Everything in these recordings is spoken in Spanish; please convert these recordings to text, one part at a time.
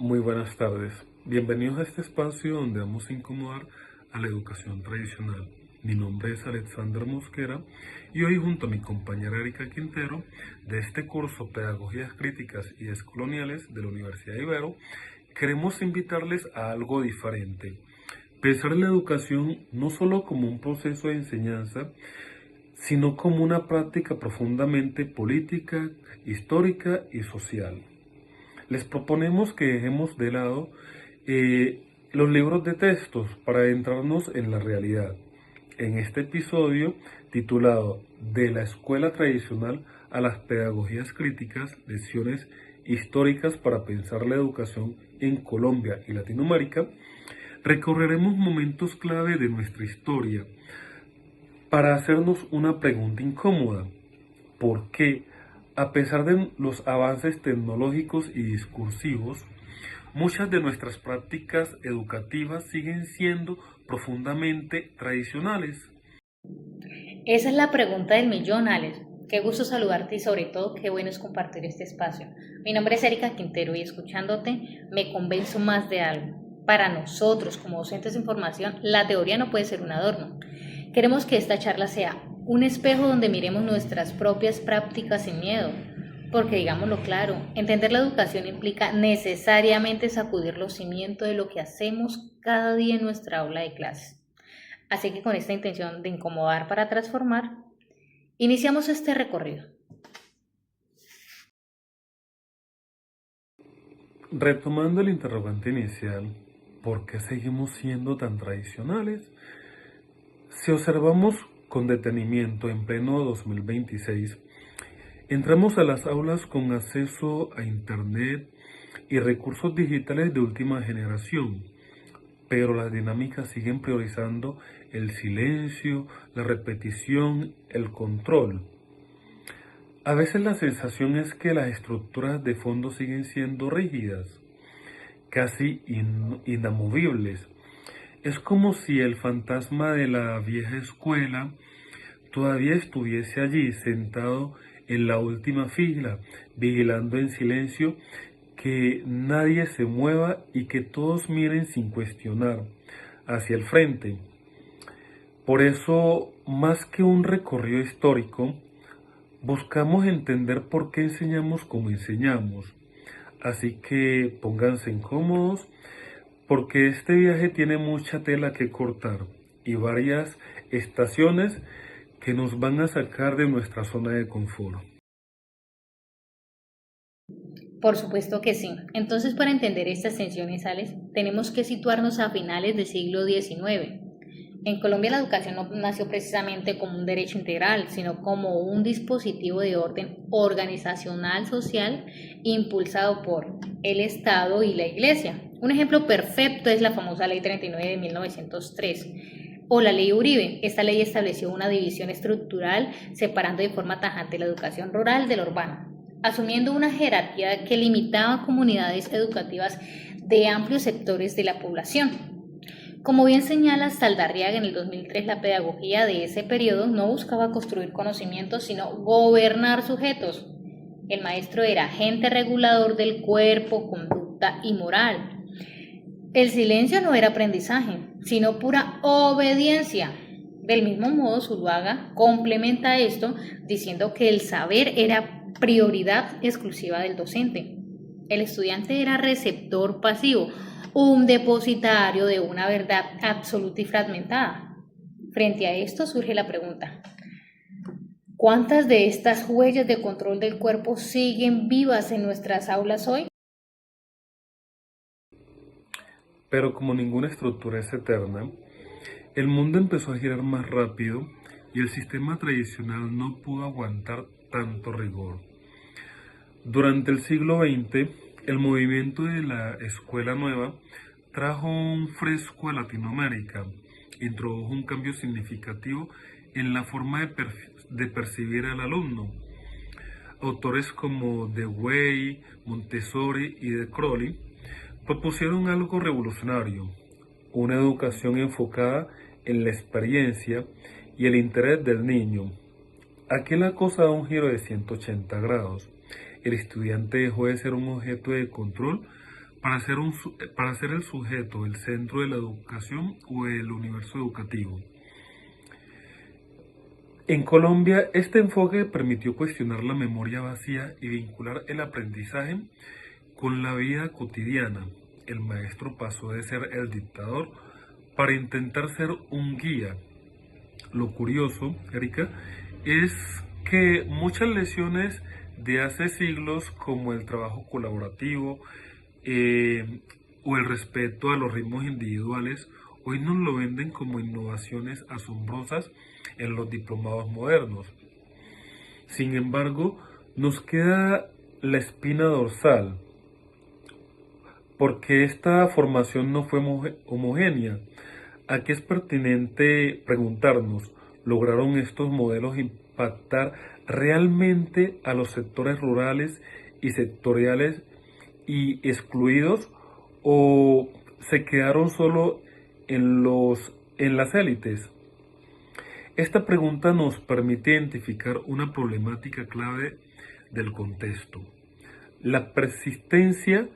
Muy buenas tardes. Bienvenidos a este espacio donde vamos a incomodar a la educación tradicional. Mi nombre es Alexander Mosquera y hoy junto a mi compañera Erika Quintero de este curso Pedagogías Críticas y Descoloniales de la Universidad de Ibero, queremos invitarles a algo diferente. Pensar en la educación no solo como un proceso de enseñanza, sino como una práctica profundamente política, histórica y social. Les proponemos que dejemos de lado los libros de textos para adentrarnos en la realidad. En este episodio, titulado De la escuela tradicional a las pedagogías críticas, lecciones históricas para pensar la educación en Colombia y Latinoamérica, recorreremos momentos clave de nuestra historia para hacernos una pregunta incómoda. ¿Por qué, a pesar de los avances tecnológicos y discursivos, muchas de nuestras prácticas educativas siguen siendo profundamente tradicionales? Esa es la pregunta del millón, Alex. Qué gusto saludarte y sobre todo qué bueno es compartir este espacio. Mi nombre es Erika Quintero y escuchándote me convenzo más de algo. Para nosotros, como docentes de información, la teoría no puede ser un adorno. Queremos que esta charla sea un espejo donde miremos nuestras propias prácticas sin miedo. Porque digámoslo claro, entender la educación implica necesariamente sacudir los cimientos de lo que hacemos cada día en nuestra aula de clases. Así que con esta intención de incomodar para transformar, iniciamos este recorrido. Retomando el interrogante inicial, ¿por qué seguimos siendo tan tradicionales? Si observamos con detenimiento en pleno 2026, entramos a las aulas con acceso a Internet y recursos digitales de última generación, pero las dinámicas siguen priorizando el silencio, la repetición, el control. A veces la sensación es que las estructuras de fondo siguen siendo rígidas, casi inamovibles. Es como si el fantasma de la vieja escuela todavía estuviese allí sentado en la última fila, vigilando en silencio que nadie se mueva y que todos miren sin cuestionar hacia el frente. Por eso, más que un recorrido histórico, buscamos entender por qué enseñamos como enseñamos. Así que pónganse incómodos porque este viaje tiene mucha tela que cortar y varias estaciones que nos van a sacar de nuestra zona de confort. Por supuesto que sí. Entonces, para entender estas tensiones, Alex, tenemos que situarnos a finales del siglo XIX. En Colombia la educación no nació precisamente como un derecho integral, sino como un dispositivo de orden organizacional social impulsado por el Estado y la Iglesia. Un ejemplo perfecto es la famosa Ley 39 de 1903 o la Ley Uribe. Esta ley estableció una división estructural separando de forma tajante la educación rural de la urbana, asumiendo una jerarquía que limitaba comunidades educativas de amplios sectores de la población. Como bien señala Saldarriaga en el 2003, la pedagogía de ese periodo no buscaba construir conocimientos, sino gobernar sujetos. El maestro era agente regulador del cuerpo, conducta y moral. El silencio no era aprendizaje, sino pura obediencia. Del mismo modo, Zuluaga complementa esto diciendo que el saber era prioridad exclusiva del docente. El estudiante era receptor pasivo, un depositario de una verdad absoluta y fragmentada. Frente a esto surge la pregunta: ¿cuántas de estas huellas de control del cuerpo siguen vivas en nuestras aulas hoy? Pero como ninguna estructura es eterna, el mundo empezó a girar más rápido y el sistema tradicional no pudo aguantar tanto rigor. Durante el siglo XX, el movimiento de la escuela nueva trajo un fresco a Latinoamérica, introdujo un cambio significativo en la forma de percibir al alumno. Autores como Dewey, Montessori y De Crowley propusieron algo revolucionario, una educación enfocada en la experiencia y el interés del niño. Aquí la cosa da un giro de 180 grados. El estudiante dejó de ser un objeto de control para ser el sujeto el centro de la educación o el universo educativo. En Colombia, este enfoque permitió cuestionar la memoria vacía y vincular el aprendizaje con la vida cotidiana. El maestro pasó de ser el dictador para intentar ser un guía. Lo curioso, Erika, es que muchas lecciones de hace siglos, como el trabajo colaborativo o el respeto a los ritmos individuales, hoy nos lo venden como innovaciones asombrosas en los diplomados modernos. Sin embargo, nos queda la espina dorsal, porque esta formación no fue homogénea. Aquí es pertinente preguntarnos, ¿lograron estos modelos impactar realmente a los sectores rurales y sectoriales y excluidos o se quedaron solo en las élites? Esta pregunta nos permite identificar una problemática clave del contexto: la persistencia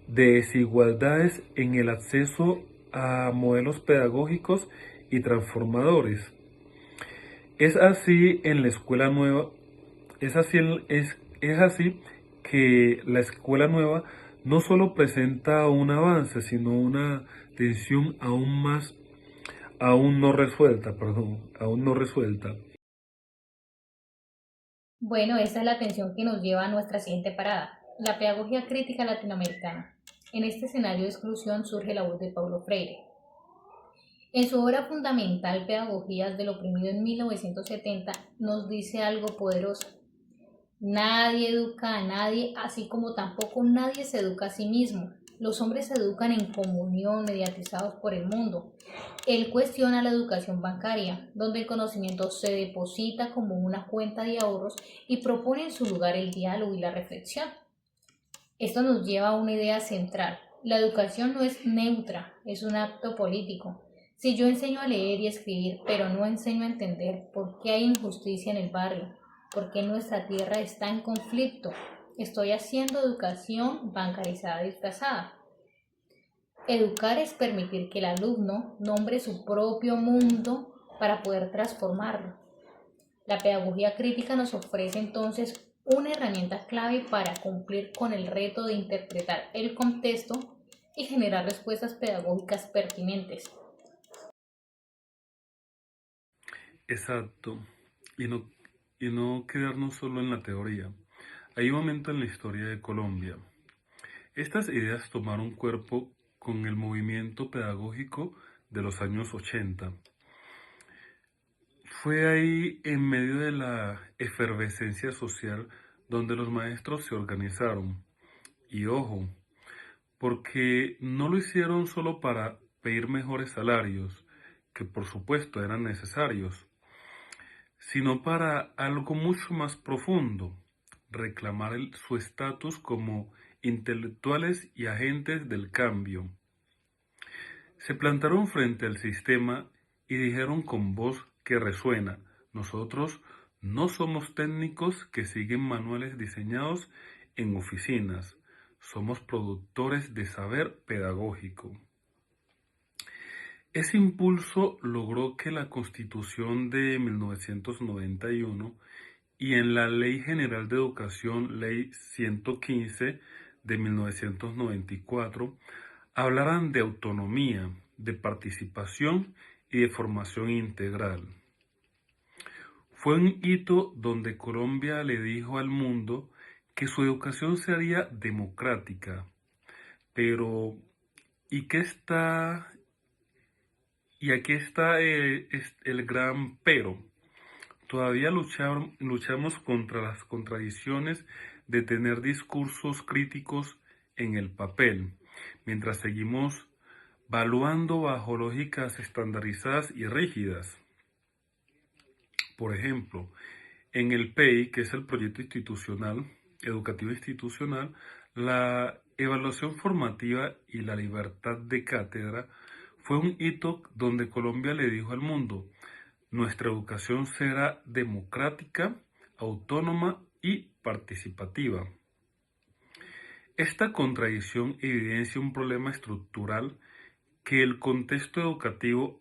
de desigualdades en el acceso a modelos pedagógicos y transformadores. Es así en la escuela nueva, es así que la escuela nueva no solo presenta un avance, sino una tensión aún no resuelta. Bueno, esa es la atención que nos lleva a nuestra siguiente parada, la pedagogía crítica latinoamericana. En este escenario de exclusión surge la voz de Paulo Freire. En su obra fundamental Pedagogías del oprimido en 1970 nos dice algo poderoso. Nadie educa a nadie, así como tampoco nadie se educa a sí mismo. Los hombres se educan en comunión, mediatizados por el mundo. Él cuestiona la educación bancaria, donde el conocimiento se deposita como una cuenta de ahorros y propone en su lugar el diálogo y la reflexión. Esto nos lleva a una idea central. La educación no es neutra, es un acto político. Si yo enseño a leer y escribir, pero no enseño a entender por qué hay injusticia en el barrio, por qué nuestra tierra está en conflicto, estoy haciendo educación bancarizada disfrazada. Educar es permitir que el alumno nombre su propio mundo para poder transformarlo. La pedagogía crítica nos ofrece entonces una herramienta clave para cumplir con el reto de interpretar el contexto y generar respuestas pedagógicas pertinentes. Exacto, y no, y no quedarnos solo en la teoría. Hay un momento en la historia de Colombia. Estas ideas tomaron cuerpo con el movimiento pedagógico de los años 80. Fue ahí, en medio de la efervescencia social, donde los maestros se organizaron. Y ojo, porque no lo hicieron solo para pedir mejores salarios, que por supuesto eran necesarios, sino para algo mucho más profundo: reclamar su estatus como intelectuales y agentes del cambio. Se plantaron frente al sistema y dijeron con voz que resuena: nosotros no somos técnicos que siguen manuales diseñados en oficinas, somos productores de saber pedagógico. Ese impulso logró que la Constitución de 1991 y en la Ley General de Educación, Ley 115 de 1994, hablaran de autonomía, de participación y de formación integral. Fue un hito donde Colombia le dijo al mundo que su educación sería democrática, pero ¿y qué está y aquí está el gran pero? Todavía luchamos contra las contradicciones de tener discursos críticos en el papel, mientras seguimos valuando bajo lógicas estandarizadas y rígidas. Por ejemplo, en el PEI, que es el proyecto educativo institucional, la evaluación formativa y la libertad de cátedra fue un hito donde Colombia le dijo al mundo: nuestra educación será democrática, autónoma y participativa. Esta contradicción evidencia un problema estructural que el contexto educativo,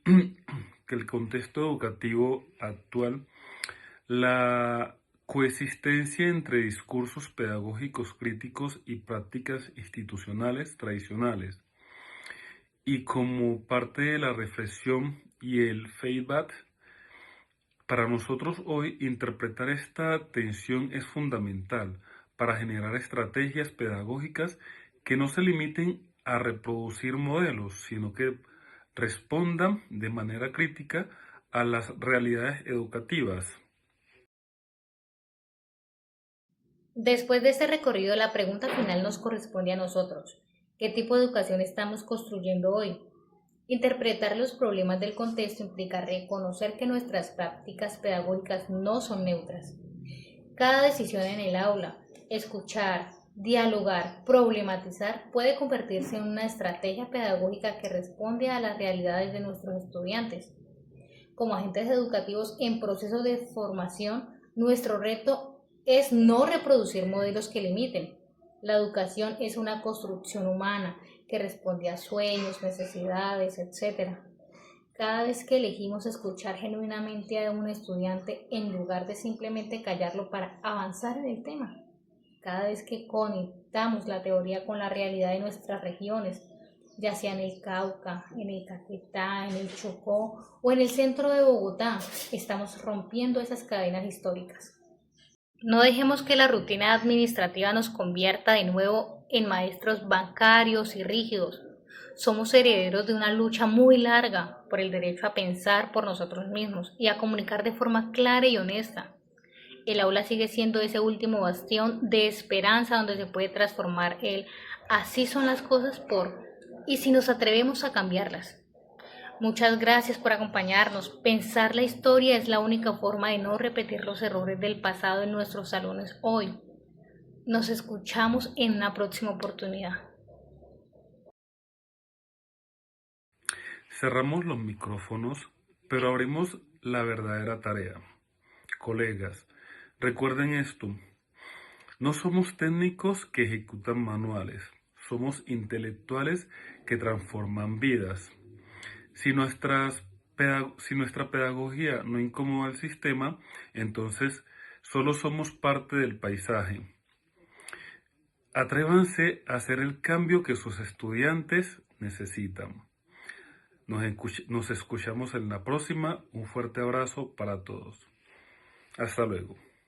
que el contexto educativo actual, la coexistencia entre discursos pedagógicos críticos y prácticas institucionales tradicionales, y como parte de la reflexión y el feedback, para nosotros hoy interpretar esta tensión es fundamental para generar estrategias pedagógicas que no se limiten a reproducir modelos, sino que respondan de manera crítica a las realidades educativas. Después de este recorrido, la pregunta final nos corresponde a nosotros. ¿Qué tipo de educación estamos construyendo hoy? Interpretar los problemas del contexto implica reconocer que nuestras prácticas pedagógicas no son neutras. Cada decisión en el aula, escuchar, dialogar, problematizar, puede convertirse en una estrategia pedagógica que responde a las realidades de nuestros estudiantes. Como agentes educativos en proceso de formación, nuestro reto es no reproducir modelos que limiten. La educación es una construcción humana que responde a sueños, necesidades, etc. Cada vez que elegimos escuchar genuinamente a un estudiante en lugar de simplemente callarlo para avanzar en el tema, cada vez que conectamos la teoría con la realidad de nuestras regiones, ya sea en el Cauca, en el Caquetá, en el Chocó o en el centro de Bogotá, estamos rompiendo esas cadenas históricas. No dejemos que la rutina administrativa nos convierta de nuevo en maestros bancarios y rígidos. Somos herederos de una lucha muy larga por el derecho a pensar por nosotros mismos y a comunicar de forma clara y honesta. El aula sigue siendo ese último bastión de esperanza donde se puede transformar el así son las cosas por y si nos atrevemos a cambiarlas. Muchas gracias por acompañarnos. Pensar la historia es la única forma de no repetir los errores del pasado en nuestros salones hoy. Nos escuchamos en una próxima oportunidad. Cerramos los micrófonos, pero abrimos la verdadera tarea. Colegas, recuerden esto: no somos técnicos que ejecutan manuales, somos intelectuales que transforman vidas. Si nuestra pedagogía no incomoda al sistema, entonces solo somos parte del paisaje. Atrévanse a hacer el cambio que sus estudiantes necesitan. Nos escuchamos en la próxima. Un fuerte abrazo para todos. Hasta luego.